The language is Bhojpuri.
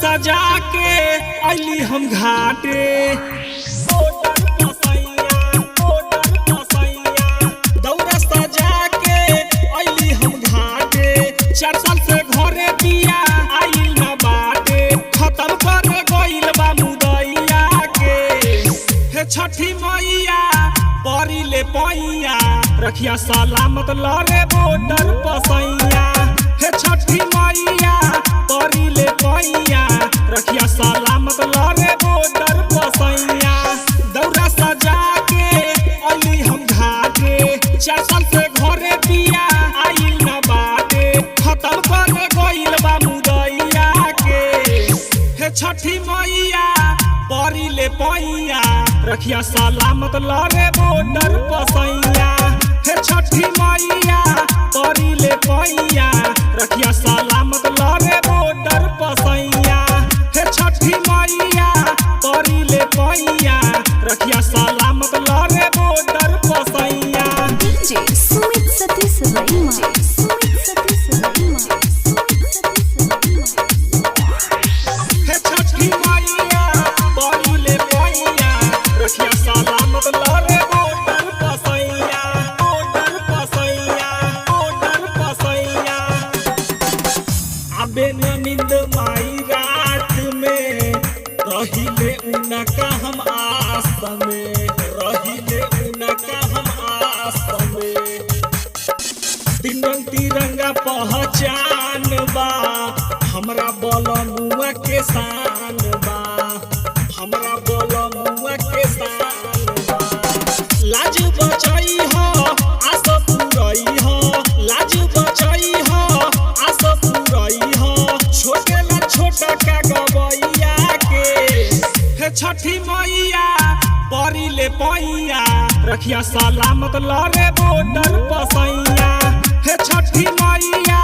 सजा के अली हम घाटे दौरा सजा के अली हम घाटे 4 साल से घरे दिया आइल न बाटे खत्म करे गइल बा मुदैया के हे छठी मैया परी ले पैया रखिया सलामत लरे बॉर्डर पसैया हे छठी मैया परी ले पैया रखिया सलामत लरे बॉर्डर पसैया दौरा सजा के अली हम घाटे 4 साल से घरे दिया आइल न बाटे खत्म करे गइल बा मुदैया के हे छठी मैया परी ले पैया रखिया सलामत लरे बॉर्डर पसैया हे छठी मैया परी ले पैया रखिया सलामत लरे बॉर्डर पसैया हे छठी मैया परी ले पैया रखिया सलामत लरे बॉर्डर पसैया डीजे सुमित सतीश रईमा हे छठी मैया परी ले पैया रखिया सलामत लरे बॉर्डर पसैया अबे न नींद माई रात में रहिले उनका हम आस में रहिले उनका हम आस में तीन रंग तिरंगा पहचान बा हमरा बलमुआ के शान बा हमरा बलमुआ के शान बा लाज बचाई हो आस पुरई हो लाज बचाई हो आस पुरई हो छोटे ला छोटा का गवैया के हे छठी मैया परी ले पैया रखिया सलामत लरे बॉर्डर पसैया हे छठी मैया